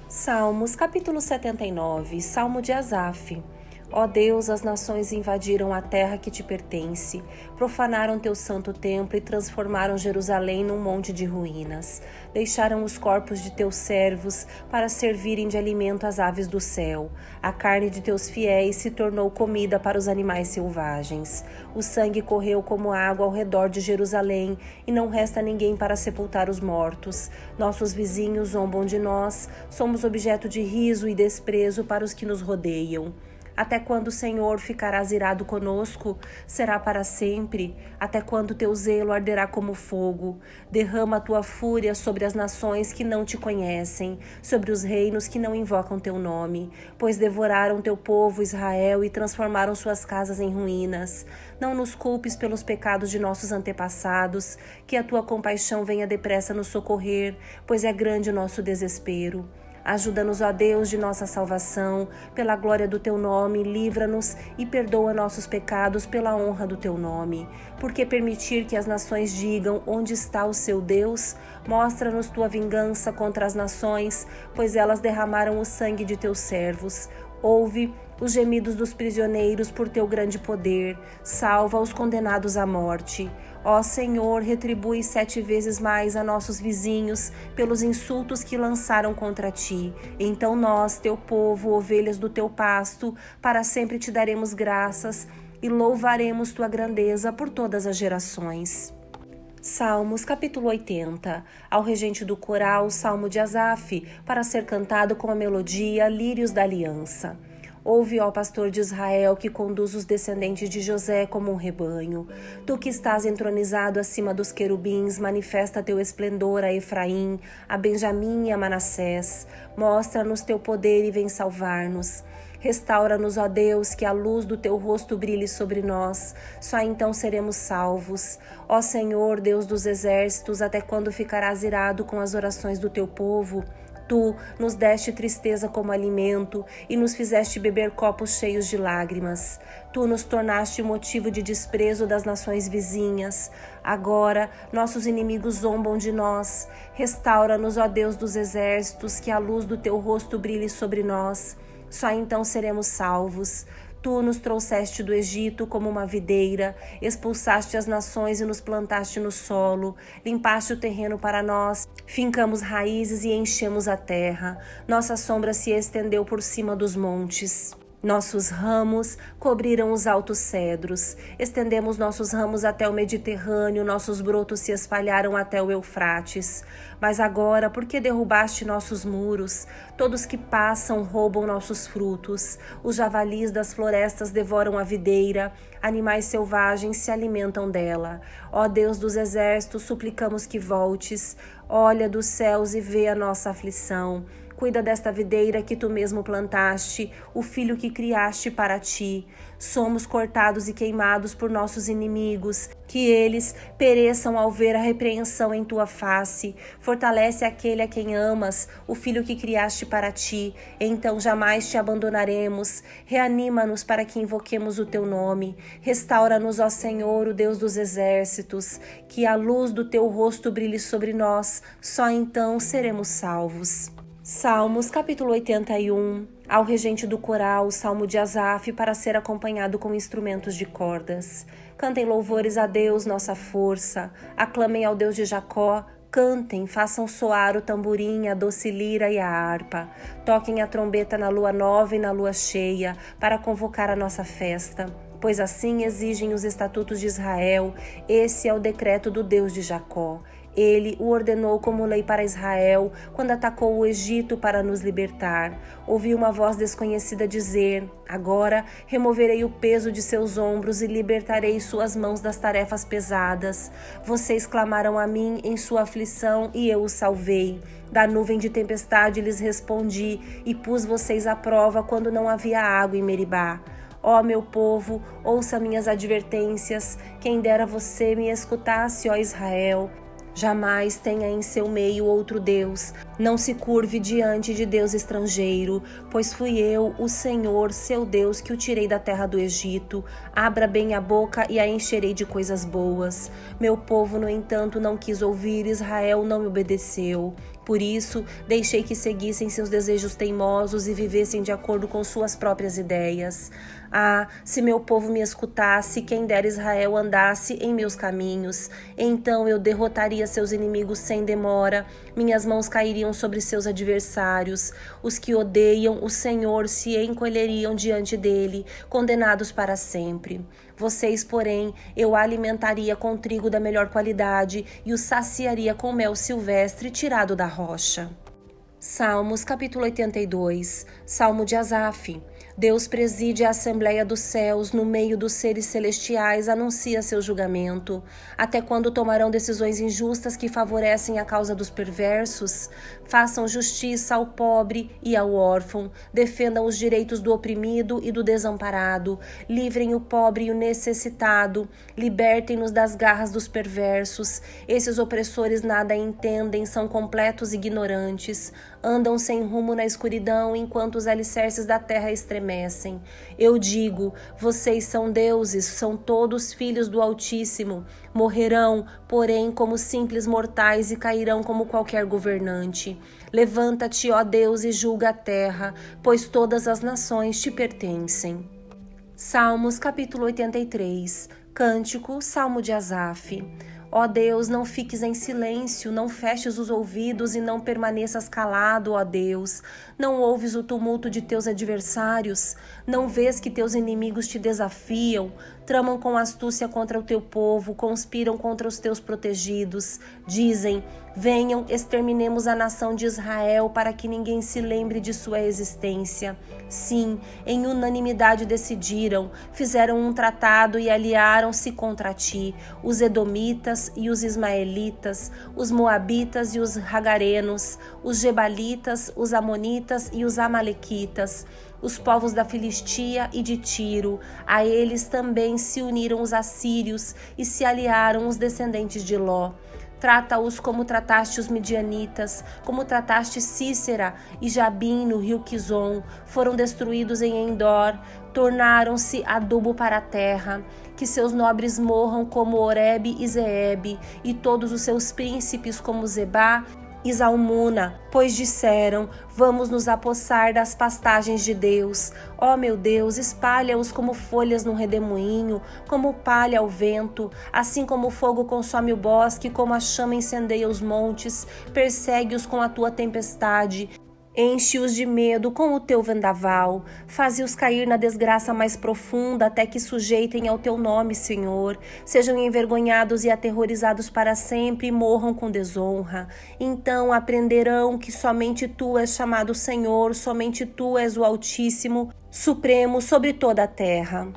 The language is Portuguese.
Salmos, capítulo 79, Salmo de Asaf. Ó Deus, as nações invadiram a terra que te pertence, profanaram teu santo templo e transformaram Jerusalém num monte de ruínas. Deixaram os corpos de teus servos para servirem de alimento às aves do céu. A carne de teus fiéis se tornou comida para os animais selvagens. O sangue correu como água ao redor de Jerusalém e não resta ninguém para sepultar os mortos. Nossos vizinhos zombam de nós, somos objeto de riso e desprezo para os que nos rodeiam. Até quando, Senhor, ficarás irado conosco? Será para sempre? Até quando teu zelo arderá como fogo? Derrama a tua fúria sobre as nações que não te conhecem, sobre os reinos que não invocam teu nome, pois devoraram teu povo Israel e transformaram suas casas em ruínas. Não nos culpes pelos pecados de nossos antepassados, que a tua compaixão venha depressa nos socorrer, pois é grande o nosso desespero. Ajuda-nos, ó Deus, de nossa salvação, pela glória do teu nome, livra-nos e perdoa nossos pecados pela honra do teu nome. Por que permitir que as nações digam onde está o seu Deus? Mostra-nos tua vingança contra as nações, pois elas derramaram o sangue de teus servos. Ouve os gemidos dos prisioneiros por teu grande poder, salva os condenados à morte. Ó Senhor, retribui 7 vezes mais a nossos vizinhos pelos insultos que lançaram contra ti. Então nós, teu povo, ovelhas do teu pasto, para sempre te daremos graças e louvaremos tua grandeza por todas as gerações. Salmos, capítulo 80. Ao regente do coral, Salmo de Asaf, para ser cantado com a melodia Lírios da Aliança. Ouve, ó pastor de Israel, que conduz os descendentes de José como um rebanho. Tu que estás entronizado acima dos querubins, manifesta teu esplendor a Efraim, a Benjamim e a Manassés. Mostra-nos teu poder e vem salvar-nos. Restaura-nos, ó Deus, que a luz do teu rosto brilhe sobre nós, só então seremos salvos. Ó Senhor, Deus dos exércitos, até quando ficarás irado com as orações do teu povo? Tu nos deste tristeza como alimento e nos fizeste beber copos cheios de lágrimas. Tu nos tornaste motivo de desprezo das nações vizinhas. Agora nossos inimigos zombam de nós. Restaura-nos, ó Deus dos exércitos, que a luz do teu rosto brilhe sobre nós. Só então seremos salvos. Tu nos trouxeste do Egito como uma videira, expulsaste as nações e nos plantaste no solo, limpaste o terreno para nós, fincamos raízes e enchemos a terra. Nossa sombra se estendeu por cima dos montes. Nossos ramos cobriram os altos cedros, estendemos nossos ramos até o Mediterrâneo, nossos brotos se espalharam até o Eufrates. Mas agora, por que derrubaste nossos muros? Todos que passam roubam nossos frutos, os javalis das florestas devoram a videira, animais selvagens se alimentam dela. Ó Deus dos exércitos, suplicamos que voltes, olha dos céus e vê a nossa aflição. Cuida desta videira que tu mesmo plantaste, o filho que criaste para ti. Somos cortados e queimados por nossos inimigos, que eles pereçam ao ver a repreensão em tua face. Fortalece aquele a quem amas, o filho que criaste para ti. Então jamais te abandonaremos. Reanima-nos para que invoquemos o teu nome. Restaura-nos, ó Senhor, o Deus dos exércitos. Que a luz do teu rosto brilhe sobre nós. Só então seremos salvos. Salmos, capítulo 81. Ao regente do coral, Salmo de Asaf, para ser acompanhado com instrumentos de cordas. Cantem louvores a Deus, nossa força. Aclamem ao Deus de Jacó. Cantem, façam soar o tamborim, a doce lira e a harpa. Toquem a trombeta na lua nova e na lua cheia, para convocar a nossa festa. Pois assim exigem os estatutos de Israel. Esse é o decreto do Deus de Jacó. Ele o ordenou como lei para Israel, quando atacou o Egito para nos libertar. Ouvi uma voz desconhecida dizer: agora removerei o peso de seus ombros e libertarei suas mãos das tarefas pesadas. Vocês clamaram a mim em sua aflição e eu os salvei. Da nuvem de tempestade lhes respondi e pus vocês à prova quando não havia água em Meribá. Ó meu povo, ouça minhas advertências. Quem dera você me escutasse, ó Israel. Jamais tenha em seu meio outro Deus. Não se curve diante de Deus estrangeiro, pois fui eu, o Senhor, seu Deus, que o tirei da terra do Egito. Abra bem a boca e a encherei de coisas boas. Meu povo, no entanto, não quis ouvir, Israel não me obedeceu. Por isso, deixei que seguissem seus desejos teimosos e vivessem de acordo com suas próprias ideias. Ah, se meu povo me escutasse, quem dera Israel andasse em meus caminhos, então eu derrotaria seus inimigos sem demora, minhas mãos cairiam sobre seus adversários. Os que odeiam o Senhor se encolheriam diante dele, condenados para sempre. Vocês, porém, eu alimentaria com trigo da melhor qualidade e os saciaria com mel silvestre tirado da rocha. Salmos capítulo 82, Salmo de Asaf. Deus preside a Assembleia dos Céus, no meio dos seres celestiais anuncia seu julgamento. Até quando tomarão decisões injustas que favorecem a causa dos perversos? Façam justiça ao pobre e ao órfão, defendam os direitos do oprimido e do desamparado, livrem o pobre e o necessitado, libertem-nos das garras dos perversos. Esses opressores nada entendem, são completos ignorantes, andam sem rumo na escuridão enquanto os alicerces da terra estremecem. Eu digo, vocês são deuses, são todos filhos do Altíssimo. Morrerão, porém, como simples mortais e cairão como qualquer governante. Levanta-te, ó Deus, e julga a terra, pois todas as nações te pertencem. Salmos capítulo 83, Cântico, Salmo de Asaf. Ó Deus, não fiques em silêncio, não feches os ouvidos e não permaneças calado, ó Deus. Não ouves o tumulto de teus adversários? Não vês que teus inimigos te desafiam? Tramam com astúcia contra o teu povo, conspiram contra os teus protegidos. Dizem, venham, exterminemos a nação de Israel para que ninguém se lembre de sua existência. Sim, em unanimidade decidiram, fizeram um tratado e aliaram-se contra ti, os edomitas e os ismaelitas, os moabitas e os hagarenos, os gebalitas, os amonitas e os amalequitas, os povos da Filistia e de Tiro. A eles também se uniram os assírios e se aliaram os descendentes de Ló. Trata-os como trataste os midianitas, como trataste Sísera e Jabim no rio Quizon. Foram destruídos em Endor, tornaram-se adubo para a terra. Que seus nobres morram como Oreb e Zeeb, e todos os seus príncipes como Zebá e Zalmuna, pois disseram, vamos nos apossar das pastagens de Deus. Ó meu Deus, espalha-os como folhas num redemoinho, como palha ao vento, assim como o fogo consome o bosque, como a chama incendeia os montes, persegue-os com a tua tempestade. Enche-os de medo com o teu vendaval, faze-os cair na desgraça mais profunda até que sujeitem ao teu nome, Senhor. Sejam envergonhados e aterrorizados para sempre e morram com desonra. Então aprenderão que somente tu és chamado Senhor, somente tu és o Altíssimo, Supremo sobre toda a terra.